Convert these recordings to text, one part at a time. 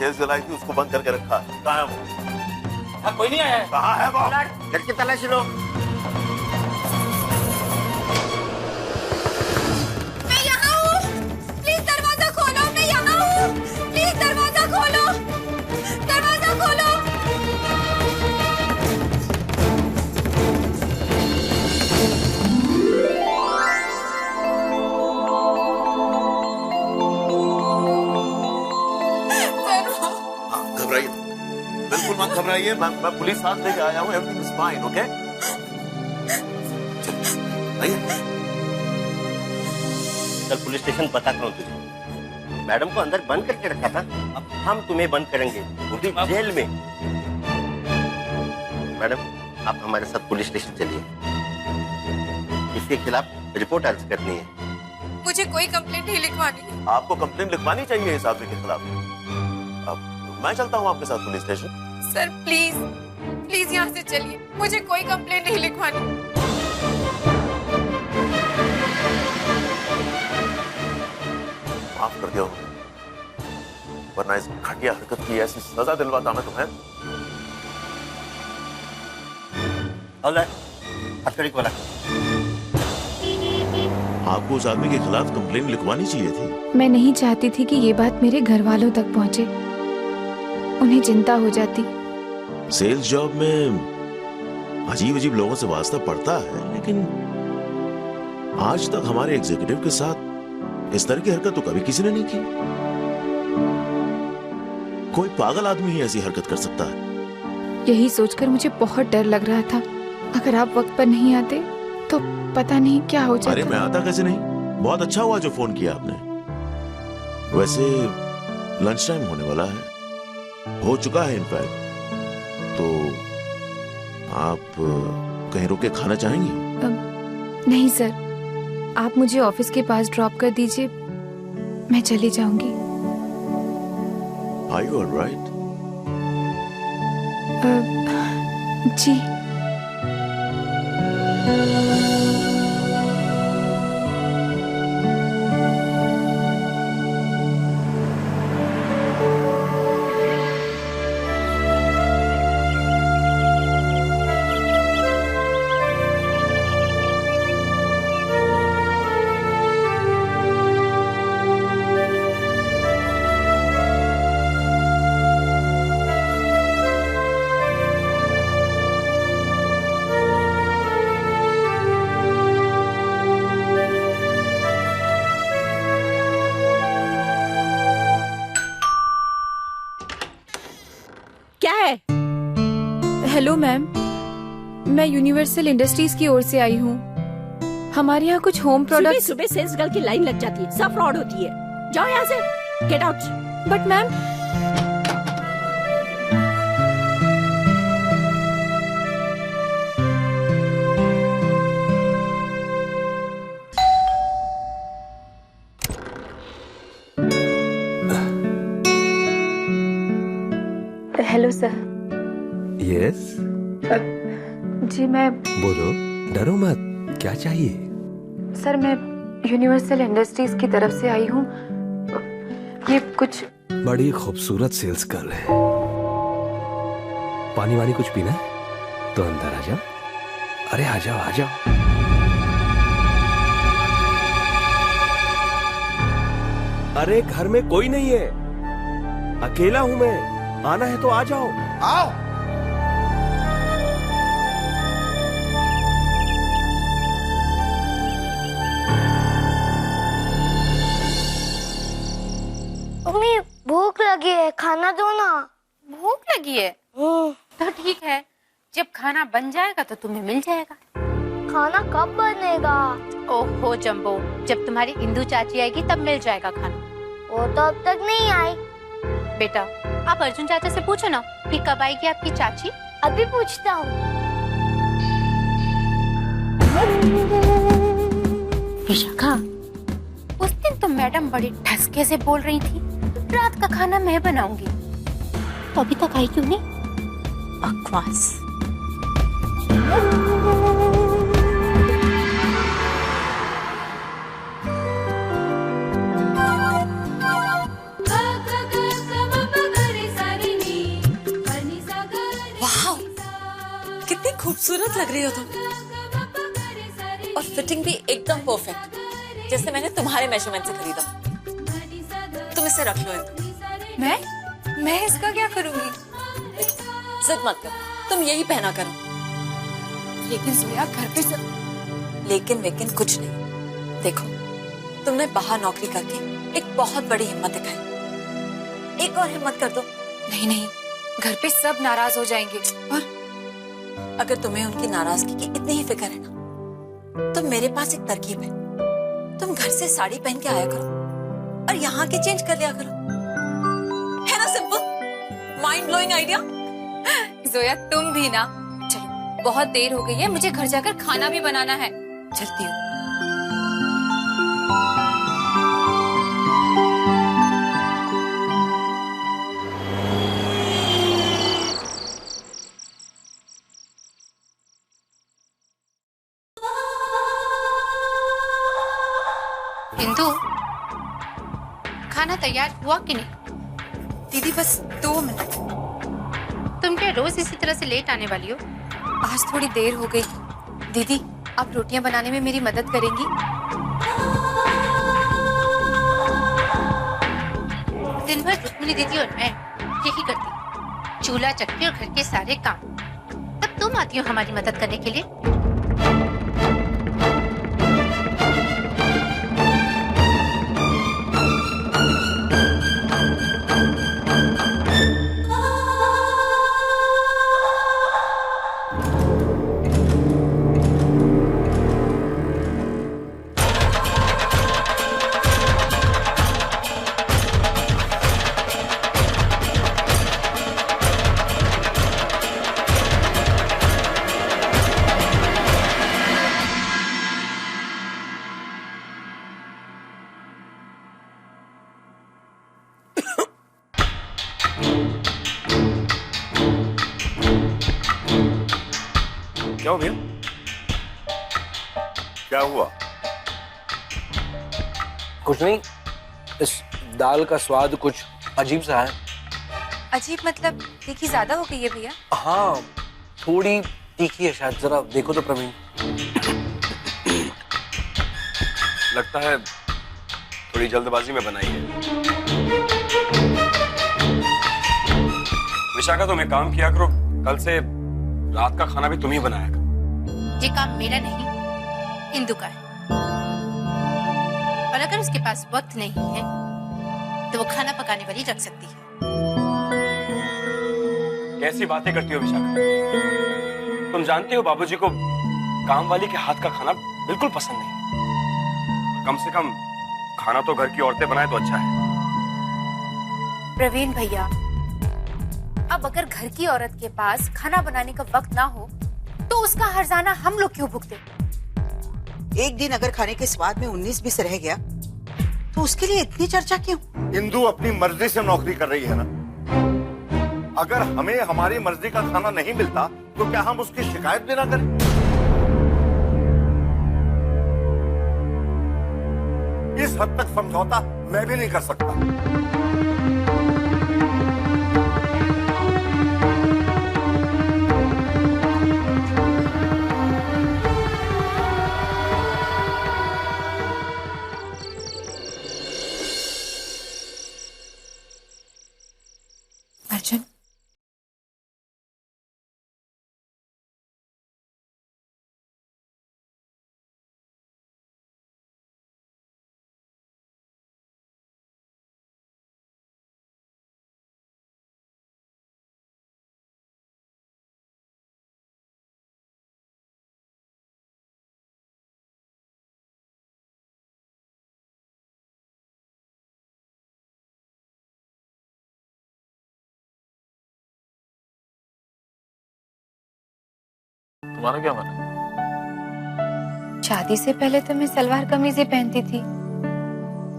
Sales जलाई थी उसको बंद करके रखा। कहाँ है वो? हाँ, कोई नहीं आया है। कहाँ है वो? लड़की तलाशी लो। मैं यहाँ हूँ, प्लीज दरवाजा खोलो। मैं यहाँ हूँ, प्लीज दरवाजा खोलो, दरवाजा खोलो। घबराइए बिल्कुल मत घबराइए। मैं पुलिस साथ लेके आया हूँ। Everything is fine. ओके आइए। कल पुलिस स्टेशन पता करो तुझे। मैडम को अंदर बंद करके रखा था, अब हम तुम्हें बंद करेंगे, वो भी जेल में। मैडम आप हमारे साथ पुलिस स्टेशन चलिए, इसके खिलाफ रिपोर्ट दर्ज करनी है। मुझे कोई कंप्लेंट नहीं लिखवानी। आपको कंप्लेंट लिखवानी चाहिए इस आदमी के खिलाफ। अब मैं चलता हूँ आपके साथ police station. Sir please please यहाँ से चलिए, मुझे कोई कंप्लेंट नहीं लिखवानी। माफ कर दिया, वरना इस घटिया हरकत की ऐसी सजा दिलवाता मैं तुम्हें। आपको उस आदमी के खिलाफ कंप्लेंट लिखवानी चाहिए थी। मैं नहीं चाहती थी कि ये बात मेरे घर वालों तक पहुंचे, उन्हें चिंता हो जाती। सेल्स जॉब में अजीब अजीब लोगों से वास्ता पड़ता है, लेकिन आज तक हमारे एग्जीक्यूटिव के साथ इस तरह की हरकत तो कभी किसी ने नहीं की। कोई पागल आदमी ही ऐसी हरकत कर सकता है। यही सोचकर मुझे बहुत डर लग रहा था, अगर आप वक्त पर नहीं आते तो पता नहीं क्या हो जाता। अरे मैं आता कैसे नहीं? बहुत अच्छा हुआ जो फोन किया आपने। वैसे लंच टाइम होने वाला है, हो चुका है इनफैक्ट। तो आप कहीं रुक के खाना चाहेंगी? नहीं सर, आप मुझे ऑफिस के पास ड्रॉप कर दीजिए, मैं चली जाऊंगी। Are you all right? जी। हेलो मैम, मैं यूनिवर्सल इंडस्ट्रीज की ओर से आई हूँ। हमारे यहाँ कुछ होम प्रोडक्ट। सुबह सेल्स गर्ल की लाइन लग जाती है, सब फ्रॉड होती है। जाओ यहाँ से, get out. But ma'am, hello sir. Yes जी मैं। बोलो, डरो मत, क्या चाहिए? सर मैं यूनिवर्सल इंडस्ट्रीज की तरफ से आई हूँ, ये कुछ। बड़ी खूबसूरत सेल्स गर्ल है। पानी वानी कुछ पीना है तो अंदर आ जाओ। अरे आ जाओ आ जाओ। अरे घर में कोई नहीं है, अकेला हूं मैं, आना है तो आ जाओ। आओ। मम्मी भूख लगी है, खाना दो ना। भूख लगी है तो ठीक है, जब खाना बन जाएगा तो तुम्हें मिल जाएगा। खाना कब बनेगा? ओहो जंबो, जब तुम्हारी इंदु चाची आएगी तब मिल जाएगा खाना। वो तो अब तक नहीं आई। बेटा आप अर्जुन चाचा से पूछो ना कि कब आएगी आपकी चाची। अभी पूछता हूँ। विशाखा, उस दिन तो मैडम बड़ी ठसके से बोल रही थी रात का खाना मैं बनाऊंगी, तो अभी तक आई क्यों नहीं? बकवास। कितनी खूबसूरत लग रही हो तुम, और फिटिंग भी एकदम परफेक्ट, जैसे मैंने तुम्हारे मेजरमेंट से खरीदा। तुम इसे रख लो। मैं इसका क्या करूंगी? जिद मत करो, तुम यही पहना करो। लेकिन जोया घर पे सब। लेकिन कुछ नहीं। देखो, तुमने बाहर नौकरी करके एक बहुत बड़ी हिम्मत दिखाई, एक और हिम्मत कर दो। नहीं, घर पे सब नाराज हो जाएंगे। और अगर तुम्हें उनकी नाराजगी की इतनी ही फिक्र है ना, तो मेरे पास एक तरकीब है। तुम घर से साड़ी पहन के आया करो और यहाँ के चेंज कर लिया करो। है ना simple, mind blowing idea. Zoya तुम भी ना। चलो, बहुत देर हो गई है, मुझे घर जाकर खाना भी बनाना है। चलती हूँ। इंदु, खाना तैयार हुआ कि नहीं? दीदी बस 2 मिनट। तुम क्या रोज इसी तरह से लेट आने वाली हो? आज थोड़ी देर हो गई। दीदी, आप रोटियां बनाने में मेरी मदद करेंगी? दिन भर रुक्मिणी दीदी और मैं यही करती, चूल्हा चक्की और घर के सारे काम। तब तुम आती हो हमारी मदद करने के लिए। क्यों भैया, क्या हुआ? कुछ नहीं, इस दाल का स्वाद कुछ अजीब सा है। अजीब मतलब तीखी ज्यादा हो गई है भैया? हाँ, थोड़ी तीखी है शायद। जरा देखो तो प्रवीण। लगता है थोड़ी जल्दबाजी में बनाई है। विशाखा, तुम एक काम किया करो, कल से रात का खाना भी तुम ही बनाया करो। ये काम मेरा नहीं, इंदु का है। और अगर उसके पास वक्त नहीं है तो वो खाना पकाने वाली रख सकती है। कैसी बातें करती हो विशाखा? तुम जानती हो बाबूजी को काम वाली के हाथ का खाना बिल्कुल पसंद नहीं। कम से कम खाना तो घर की औरतें बनाए तो अच्छा है। प्रवीण भैया, अब अगर घर की औरत के पास खाना बनाने का वक्त ना हो तो उसका हर्जाना हम लोग क्यों भुगते? एक दिन अगर खाने के स्वाद में 19-20 रह गया तो उसके लिए इतनी चर्चा क्यों? इंदु अपनी मर्जी से नौकरी कर रही है ना। अगर हमें हमारी मर्जी का खाना नहीं मिलता तो क्या हम उसकी शिकायत भी ना करें? इस हद तक समझौता मैं भी नहीं कर सकता। अर्जुन, तुम्हारा क्या मन है? शादी से पहले तो मैं सलवार कमीज ही पहनती थी,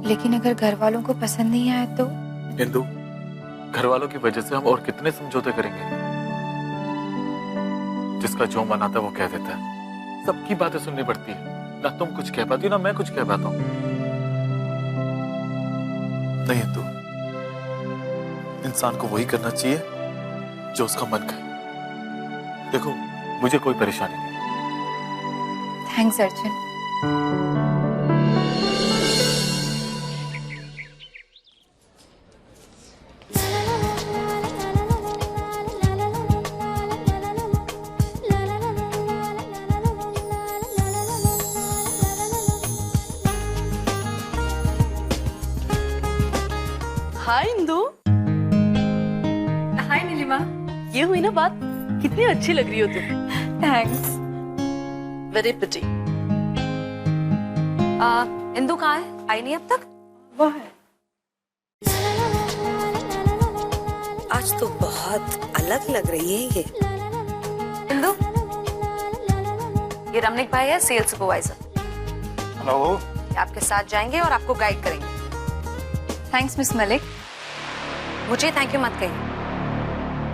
लेकिन अगर घर वालों को पसंद नहीं आया तो? इंदु, घर वालों की वजह से हम और कितने समझौते करेंगे? जिसका जो मन आता है वो कह देता है। सबकी बातें सुननी पड़ती है, ना तुम कुछ कह पाती हो ना मैं कुछ कह पाता हूँ। नहीं इंदु, इंसान को वही करना चाहिए जो उसका मन कहे। देखो, मुझे कोई परेशानी नहीं। थैंक्स अर्जुन। हाय इंदु। हाय नीलिमा। ये हुई ना बात, कितनी अच्छी लग रही हो तुम। थैंक्स। Very pretty. इंदु कहाँ है? आई नहीं अब तक? वो है। आज तो बहुत अलग लग रही है ये। इंदु, ये रमनिक भाई है, सेल्स सुपरवाइजर। हेलो। ये आपके साथ जाएंगे और आपको गाइड करेंगे। Thanks miss Malik. मुझे थैंक यू मत कहिए,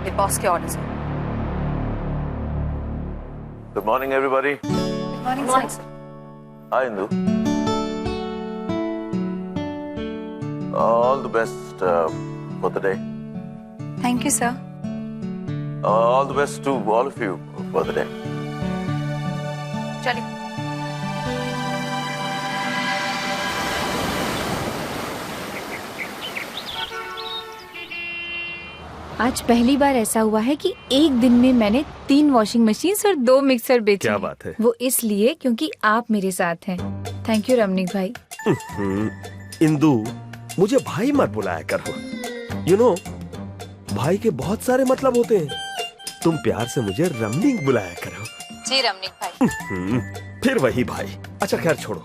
ये बॉस के ऑर्डर्स हैं। Good morning everybody. Good morning sir. Hi Indu. All the best for the day. Thank you sir. All the best to all of you for the day. चलिए। आज पहली बार ऐसा हुआ है कि एक दिन में मैंने 3 वॉशिंग मशीन्स और 2 मिक्सर बेचे। क्या बात है? वो इसलिए क्योंकि आप मेरे साथ हैं। थैंक यू रमनिक भाई। इंदु, मुझे भाई मत बुलाया करो। यू नो, भाई के बहुत सारे मतलब होते हैं। तुम प्यार से मुझे रमनिक बुलाया करो। जी रमनिक भाई। फिर वही भाई। अच्छा खैर छोड़ो,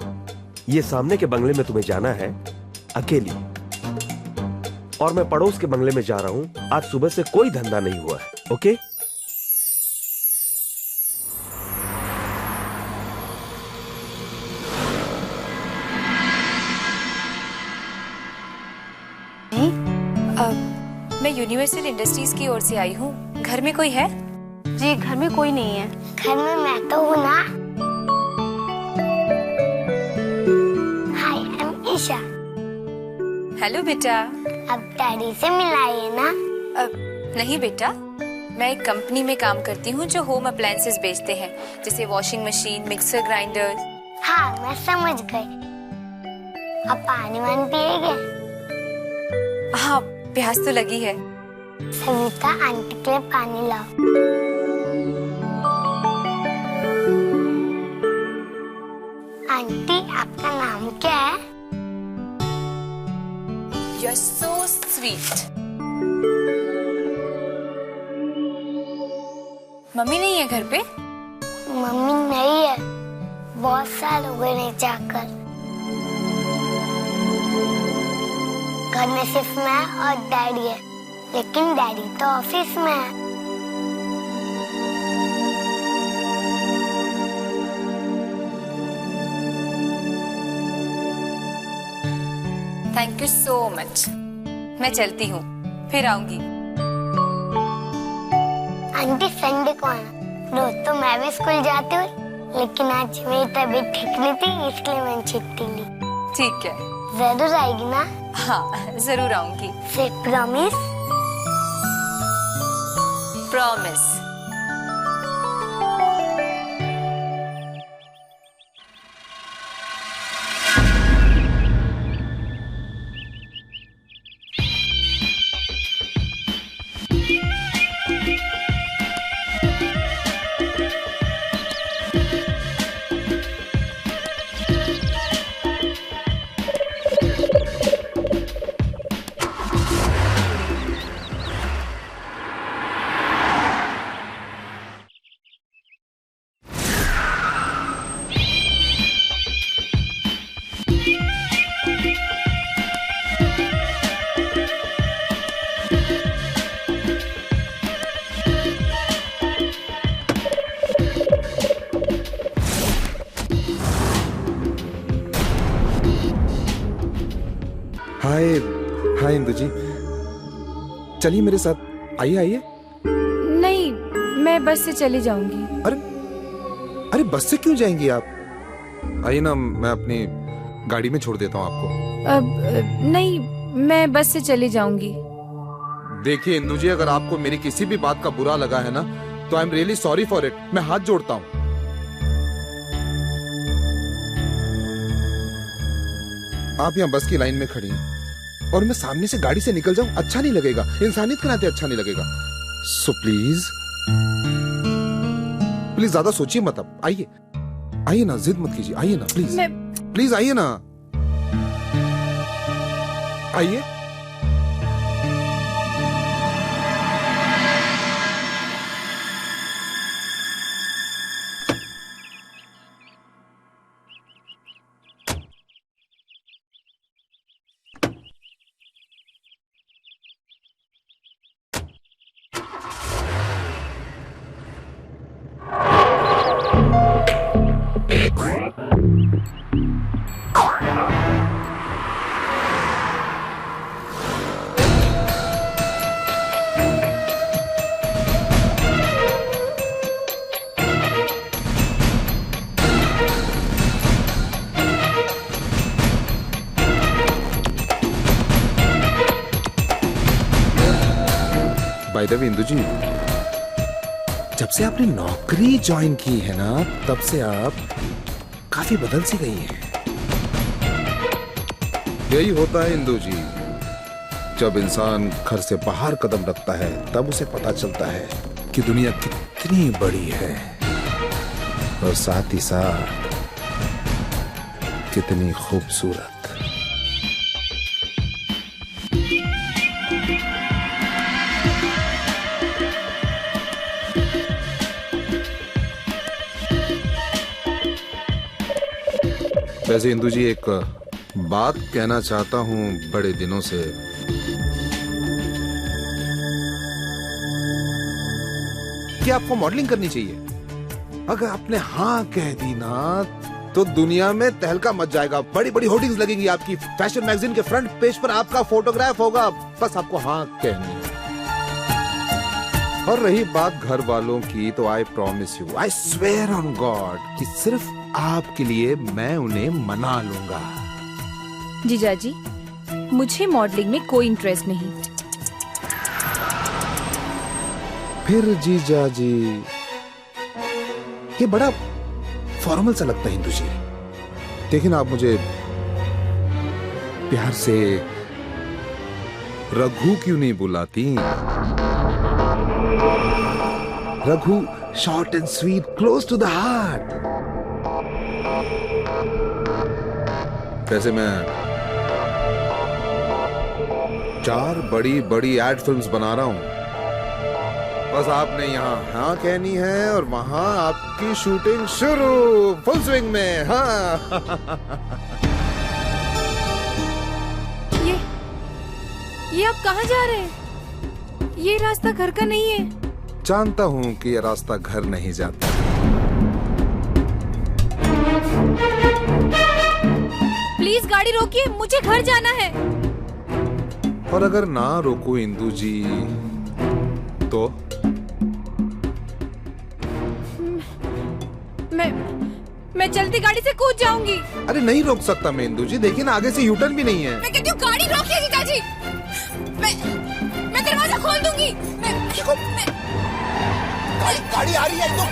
ये सामने के बंगले में तुम्हें जाना है अकेली, और मैं पड़ोस के बंगले में जा रहा हूं। आज सुबह से कोई धंधा नहीं हुआ है। ओके? मैं यूनिवर्सल इंडस्ट्रीज की ओर से आई हूँ। घर में कोई है? जी घर में कोई नहीं है। घर में मैं तो हूँ ना। हाय, आई एम ईशा। हेलो बेटा। अब डैडी से मिलाइए ना। नहीं बेटा, मैं एक कंपनी में काम करती हूँ जो होम अप्लायंसेस बेचते हैं, जैसे वॉशिंग मशीन, मिक्सर ग्राइंडर। हाँ मैं समझ गई। अब पानी वानी पिएंगे? हाँ प्यास तो लगी है। सविता आंटी के लिए पानी लाओ। आंटी आपका नाम क्या है? You're so sweet. मम्मी नहीं है घर पे? मम्मी नहीं है, बहुत साल हो गए नहीं जाकर। घर में सिर्फ मैं और डैडी है, लेकिन डैडी तो ऑफिस में है। Thank you so much. मैं चलती हूँ, फिर आऊंगी। आंटी संडे को आना। रोज तो मैं भी स्कूल जाती हूँ, लेकिन आज मेरी तबीयत ठीक नहीं थी, इसलिए मैंने छुट्टी ली। ठीक है। जरूर आएगी ना? हाँ जरूर आऊंगी। फिर प्रॉमिस? प्रॉमिस। हाय हाय इंदु जी, चलिए मेरे साथ। आइए आइए। नहीं, मैं बस से चली जाऊंगी। अरे बस से क्यों जाएंगी आप? आइए ना, मैं अपनी गाड़ी में छोड़ देता हूँ आपको। नहीं, मैं बस से चली जाऊंगी। देखिए इंदु जी, अगर आपको मेरी किसी भी बात का बुरा लगा है ना, तो I am really sorry for it. मैं हाथ जोड़ता हूँ। आप यहाँ बस की लाइन में खड़ी हैं और मैं सामने से गाड़ी से निकल जाऊं, अच्छा नहीं लगेगा, इंसानियत के नाते अच्छा नहीं लगेगा। सो प्लीज प्लीज ज्यादा सोचिए मत। अब आइए आइए ना, जिद मत कीजिए, आइए ना प्लीज। प्लीज आइए ना, आइए। बाय द वे इंदु जी, जब से आपने नौकरी ज्वाइन की है ना, तब से आप काफी बदल सी गई हैं। यही होता है इंदु जी, जब इंसान घर से बाहर कदम रखता है तब उसे पता चलता है कि दुनिया कितनी बड़ी है और साथ ही साथ कितनी खूबसूरत। वैसे इंदु जी, एक बात कहना चाहता हूं बड़े दिनों से। कि आपको मॉडलिंग करनी चाहिए। अगर आपने हाँ कह दी ना तो दुनिया में तहलका मच जाएगा। बड़ी बड़ी होर्डिंग्स लगेंगी आपकी, फैशन मैगजीन के फ्रंट पेज पर आपका फोटोग्राफ होगा। बस आपको हाँ कहनी है। और रही बात घर वालों की, तो I promise you, I swear on God कि सिर्फ आपके लिए मैं उन्हें मना लूंगा। जीजाजी, मुझे मॉडलिंग में कोई इंटरेस्ट नहीं। फिर जीजाजी, ये बड़ा फॉर्मल सा लगता है इंदु जी। लेकिन आप मुझे प्यार से रघु क्यों नहीं बुलाती? Raghu, short and sweet, close to the heart. वैसे मैं 4 बड़ी बड़ी एड फिल्म्स बना रहा हूं। बस आपने यहाँ हाँ कहनी है और वहां आपकी शूटिंग शुरू, फुल स्विंग में। हाँ। ये आप कहाँ जा रहे हैं? ये रास्ता घर का नहीं है। जानता हूं कि ये रास्ता घर नहीं जाता। प्लीज गाड़ी रोकिए, मुझे घर जाना है। और अगर ना रोको इंदु जी तो? मैं चलती गाड़ी से कूद जाऊंगी। अरे नहीं रोक सकता मैं इंदु जी, देखिए ना आगे से यूटर्न भी नहीं है। मैं कहती हूँ गाड़ी रोकिए जीजाजी। मैं दरवाजा खोल दूंगी। गाड़ी आ रही है तो।